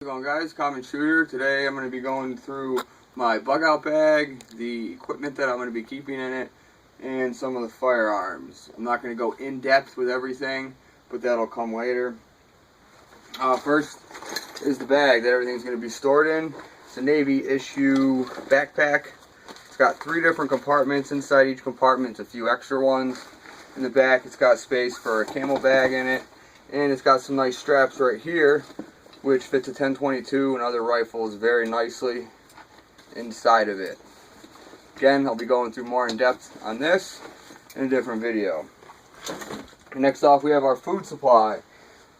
How's it going, guys? Common Shooter. Today I'm going to be going through my bug out bag, the equipment that I'm going to be keeping in it, and some of the firearms. I'm not going to go in depth with everything, but that'll come later. First is the bag that everything's going to be stored in. It's a Navy issue backpack. It's got 3 different compartments. Inside each compartment, a few extra ones. In the back, it's got space for a camo bag in it, and it's got some nice straps right here, which fits a 10-22 and other rifles very nicely inside of it. Again, I'll be going through more in depth on this in a different video. Next off, we have our food supply.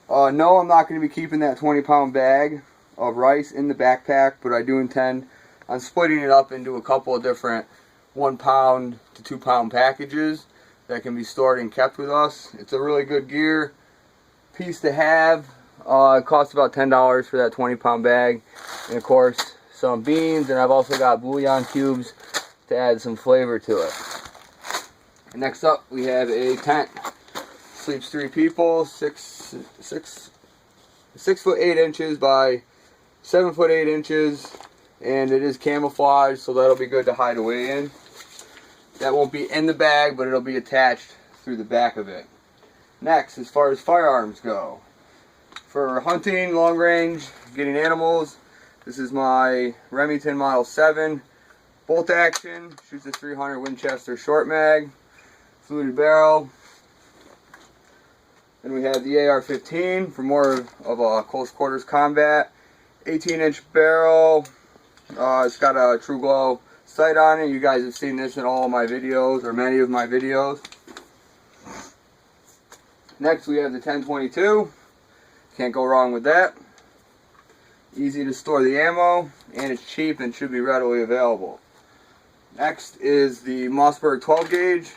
No, I'm not going to be keeping that 20-pound bag of rice in the backpack, but I do intend on splitting it up into a couple of different 1-pound to 2-pound packages that can be stored and kept with us. It's a really good gear piece to have. It costs about $10 for that 20-pound bag, and of course some beans, and I've also got bouillon cubes to add some flavor to it. And next up, we have a tent. Sleeps 3 people, 6 foot 8 inches by 7 foot 8 inches, and it is camouflaged, so that'll be good to hide away in. That won't be in the bag, but it'll be attached through the back of it. Next, as far as firearms go, for hunting, long range, getting animals, this is my Remington Model 7 bolt action, shoots a 300 Winchester short mag, fluted barrel. Then we have the AR-15 for more of a close quarters combat, 18-inch barrel. It's got a True Glow sight on it. You guys have seen this in all of my videos, or many of my videos. Next we have the 10-22. Can't go wrong with that. Easy to store the ammo, and it's cheap and should be readily available. Next is the Mossberg 12 gauge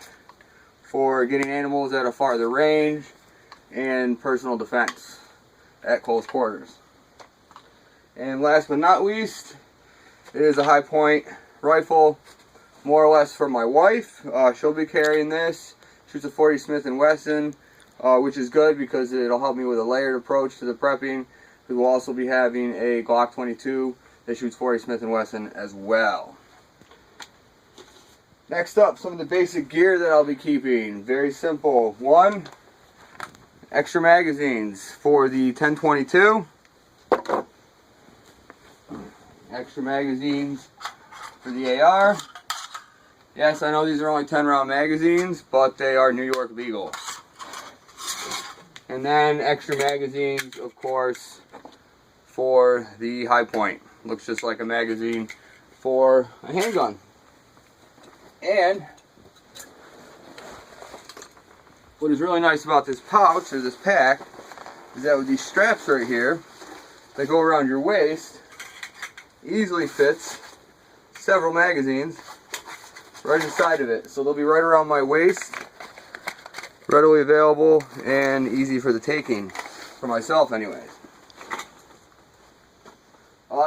for getting animals at a farther range and personal defense at close quarters. And last but not least, it is a high point rifle, more or less for my wife. She'll be carrying this. Shoots a 40 Smith & Wesson. Which is good because it'll help me with a layered approach to the prepping. We will also be having a Glock 22 that shoots 40 Smith & Wesson as well. Next up, some of the basic gear that I'll be keeping. Very simple. 1, extra magazines for the 10-22. Extra magazines for the AR. Yes, I know these are only 10-round magazines, but they are New York legal. And then extra magazines, of course, for the high point. Looks just like a magazine for a handgun. And what is really nice about this pouch, or this pack, is that with these straps right here that go around your waist, easily fits several magazines right inside of it. So they'll be right around my waist, readily available and easy for the taking, for myself anyways.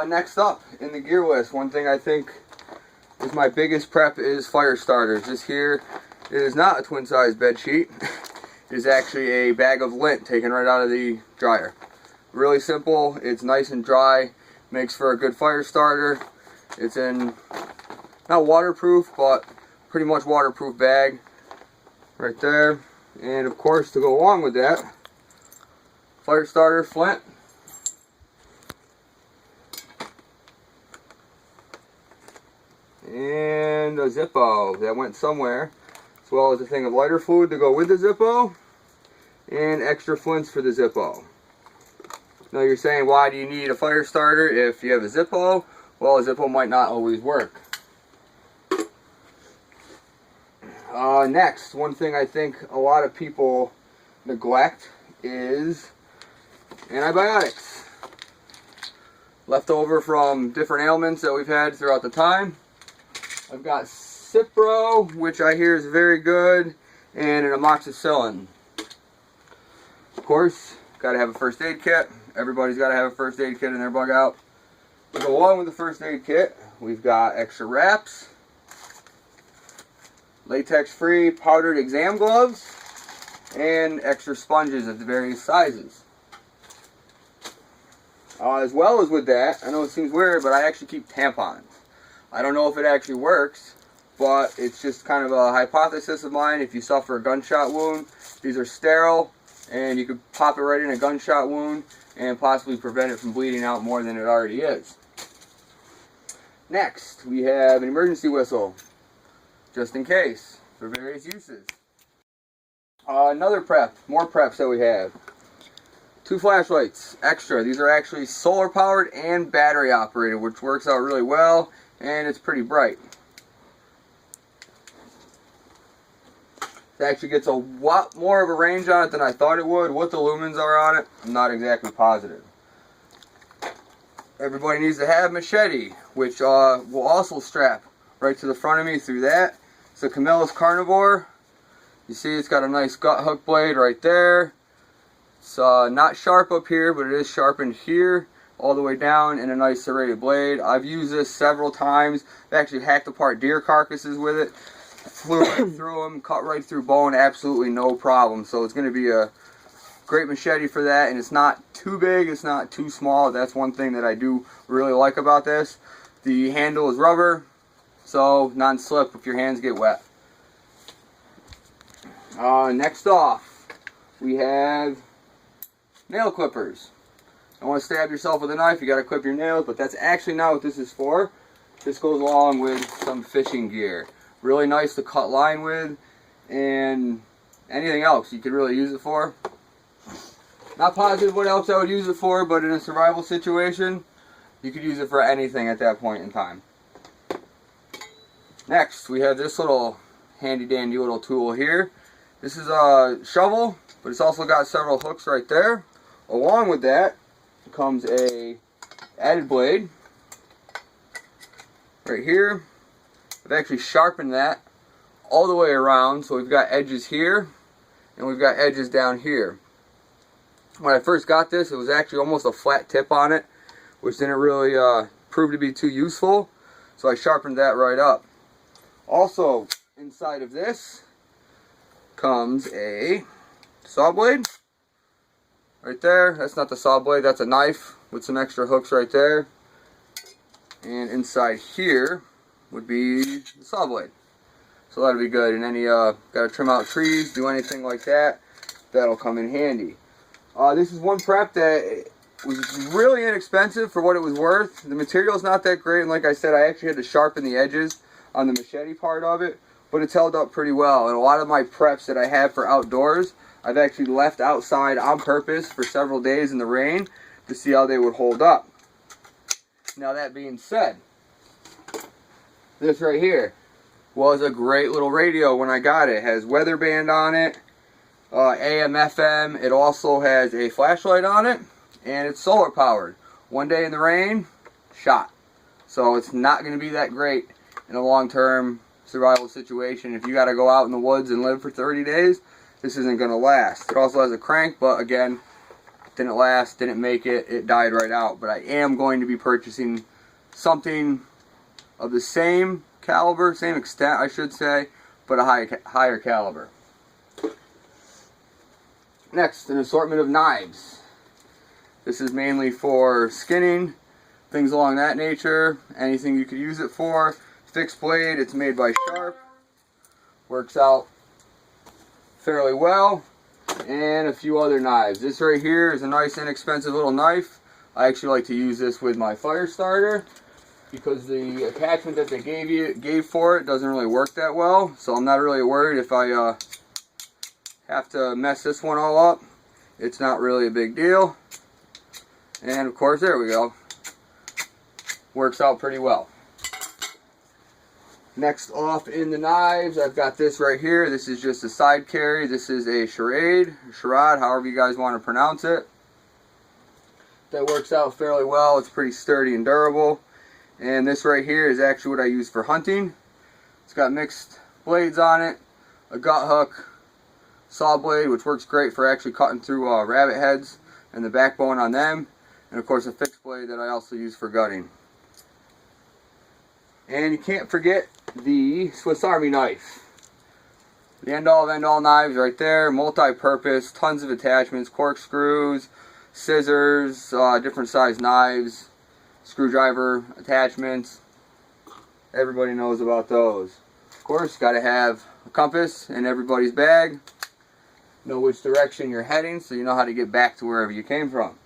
Next up in the gear list, one thing I think is my biggest prep is Firestarters. This here is not a twin size bed sheet. It is actually a bag of lint taken right out of the dryer. Really simple, it's nice and dry, makes for a good fire starter. It's in, not waterproof, but pretty much waterproof bag right there. And of course, to go along with that, fire starter flint, and a Zippo that went somewhere, as well as a thing of lighter fluid to go with the Zippo, and extra flints for the Zippo. Now you're saying, why do you need a fire starter if you have a Zippo? Well, a Zippo might not always work. Next, one thing I think a lot of people neglect is antibiotics. Left over from different ailments that we've had throughout the time. I've got Cipro, which I hear is very good, and an amoxicillin. Of course, got to have a first aid kit. Everybody's got to have a first aid kit in their bug out. To go along with the first aid kit, we've got extra wraps, latex-free powdered exam gloves, and extra sponges of the various sizes. As well as with that, I know it seems weird, but I actually keep tampons. I don't know if it actually works, but it's just kind of a hypothesis of mine. If you suffer a gunshot wound, these are sterile, and you could pop it right in a gunshot wound and possibly prevent it from bleeding out more than it already is. Next, we have an emergency whistle, just in case, for various uses. Another prep, more preps that we have. 2 flashlights, extra. These are actually solar powered and battery operated, which works out really well, and it's pretty bright. It actually gets a lot more of a range on it than I thought it would. What the lumens are on it, I'm not exactly positive. Everybody needs to have Machete, which will also strap right to the front of me through that. It's a Camilla's Carnivore. You see it's got a nice gut hook blade right there. It's not sharp up here, but it is sharpened here all the way down, and a nice serrated blade. I've used this several times. I've actually hacked apart deer carcasses with it. Flew right through them, cut right through bone, absolutely no problem. So it's going to be a great machete for that, and it's not too big, it's not too small. That's one thing that I do really like about this. The handle is rubber, so non-slip if your hands get wet. Next off, we have nail clippers. Don't want to stab yourself with a knife, you got to clip your nails, but that's actually not what this is for. This goes along with some fishing gear. Really nice to cut line with, and anything else you could really use it for. Not positive what else I would use it for, but in a survival situation, you could use it for anything at that point in time. Next, we have this little handy dandy little tool here. This is a shovel, but it's also got several hooks right there. Along with that comes a added blade right here. I've actually sharpened that all the way around, so we've got edges here and we've got edges down here. When I first got this, it was actually almost a flat tip on it, which didn't really prove to be too useful, so I sharpened that right up. Also, inside of this comes a saw blade right there. That's not the saw blade, that's a knife with some extra hooks right there. And inside here would be the saw blade. So that'll be good. And any gotta trim out trees, do anything like that, that'll come in handy. This is one prep that was really inexpensive for what it was worth. The material's not that great, and like I said, I actually had to sharpen the edges on the machete part of it, but it's held up pretty well. And a lot of my preps that I have for outdoors, I've actually left outside on purpose for several days in the rain to see how they would hold up. Now that being said, this right here was a great little radio when I got it. It has weather band on it, AM, FM. It also has a flashlight on it, and it's solar powered. One day in the rain, shot. So it's not going to be that great in a long-term survival situation. If you got to go out in the woods and live for 30 days, this isn't going to last. It also has a crank, but again, didn't last, didn't make it, it died right out. But I am going to be purchasing something of the same caliber, same extent I should say, but a higher caliber. Next, an assortment of knives. This is mainly for skinning, things along that nature, anything you could use it for. Fixed blade, it's made by Sharp, works out fairly well, and a few other knives. This right here is a nice inexpensive little knife. I actually like to use this with my Firestarter because the attachment that they gave for it doesn't really work that well, so I'm not really worried if I have to mess this one all up. It's not really a big deal. And of course, there we go. Works out pretty well. Next off in the knives, I've got this right here. This is just a side carry. This is a Charade, however you guys want to pronounce it. That works out fairly well. It's pretty sturdy and durable. And this right here is actually what I use for hunting. It's got mixed blades on it, a gut hook, saw blade, which works great for actually cutting through rabbit heads and the backbone on them, and of course a fixed blade that I also use for gutting. And you can't forget the Swiss Army knife. The end all of end all knives right there, multi-purpose, tons of attachments, corkscrews, scissors, different size knives, screwdriver attachments. Everybody knows about those. Of course, got to have a compass in everybody's bag. Know which direction you're heading so you know how to get back to wherever you came from.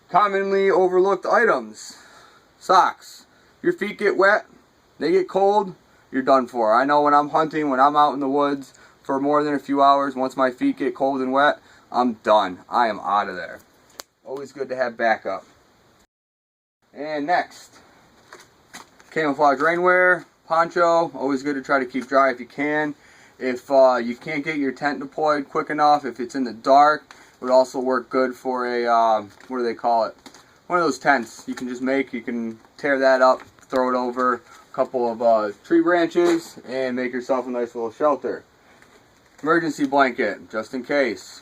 Commonly overlooked items. Socks. Your feet get wet, they get cold, you're done for. I know when I'm hunting, when I'm out in the woods for more than a few hours, once my feet get cold and wet, I'm done. I am out of there. Always good to have backup. And next, camouflage rainwear, poncho. Always good to try to keep dry if you can. If you can't get your tent deployed quick enough, if it's in the dark, it would also work good for a, what do they call it? One of those tents you can just make. You can tear that up, throw it over a couple of tree branches, and make yourself a nice little shelter. Emergency blanket, just in case.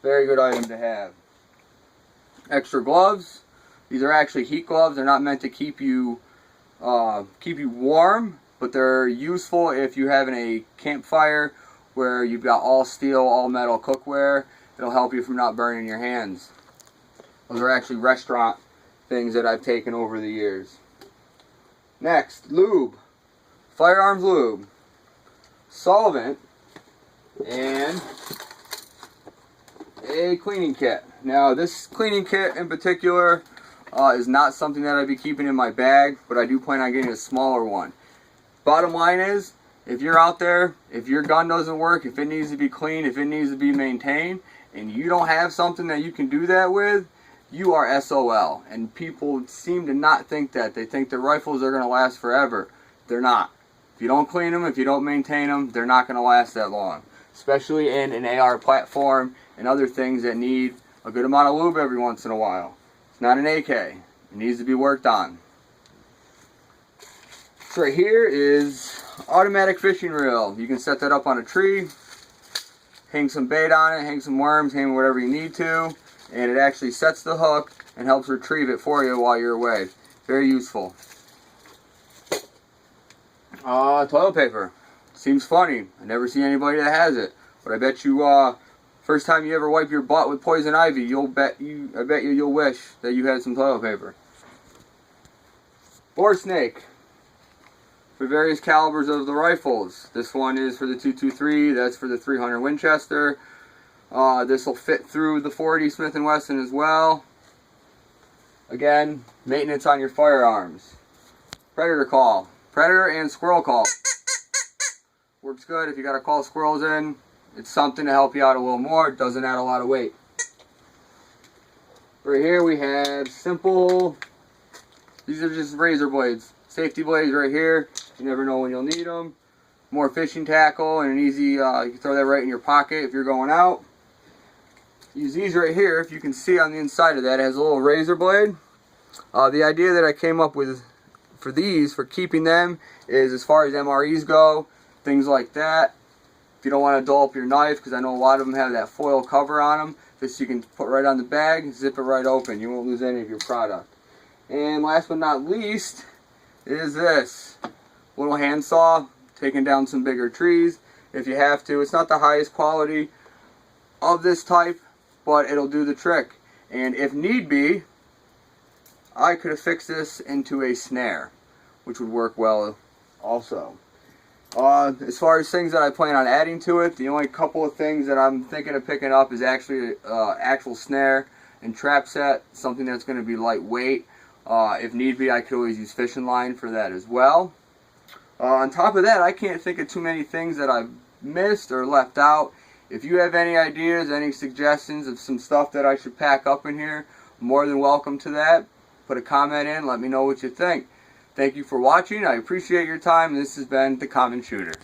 Very good item to have. Extra gloves. These are actually heat gloves. They're not meant to keep you warm, but they're useful if you're having a campfire where you've got all steel, all metal cookware. It'll help you from not burning your hands. Those are actually restaurant things that I've taken over the years. Next, lube. Firearms lube. Solvent. And a cleaning kit. Now this cleaning kit in particular is not something that I'd be keeping in my bag, but I do plan on getting a smaller one. Bottom line is, if you're out there, if your gun doesn't work, if it needs to be cleaned, if it needs to be maintained, and you don't have something that you can do that with, you are SOL. And people seem to not think that. They think the rifles are going to last forever. They're not. If you don't clean them, if you don't maintain them, they're not going to last that long. Especially in an AR platform and other things that need a good amount of lube every once in a while. It's not an AK. It needs to be worked on. So right here is automatic fishing reel. You can set that up on a tree, hang some bait on it, hang some worms, hang whatever you need to, and it actually sets the hook and helps retrieve it for you while you're away. Very useful. Toilet paper. Seems funny. I never see anybody that has it, but I bet you first time you ever wipe your butt with poison ivy, I bet you'll wish that you had some toilet paper. Bore snake. For various calibers of the rifles. This one is for the 223, that's for the 300 Winchester. This will fit through the 40 Smith & Wesson as well. Again, maintenance on your firearms. Predator call. Predator and squirrel call. Works good if you got to call squirrels in. It's something to help you out a little more. It doesn't add a lot of weight. Right here we have simple, these are just razor blades. Safety blades right here. You never know when you'll need them. More fishing tackle and an easy, you can throw that right in your pocket if you're going out. Use these right here. If you can see on the inside of that, it has a little razor blade. The idea that I came up with for these, for keeping them, is as far as MREs go, things like that. If you don't want to dull up your knife, because I know a lot of them have that foil cover on them, this you can put right on the bag, zip it right open. You won't lose any of your product. And last but not least is this little handsaw, taking down some bigger trees if you have to. It's not the highest quality of this type, but it'll do the trick. And if need be, I could have fixed this into a snare, which would work well also. As far as things that I plan on adding to it, the only couple of things that I'm thinking of picking up is actually actual snare and trap set, something that's going to be lightweight. If need be, I could always use fishing line for that as well. On top of that, I can't think of too many things that I've missed or left out. If you have any ideas, any suggestions of some stuff that I should pack up in here, more than welcome to that. Put a comment in, let me know what you think. Thank you for watching. I appreciate your time. This has been The Common Shooter.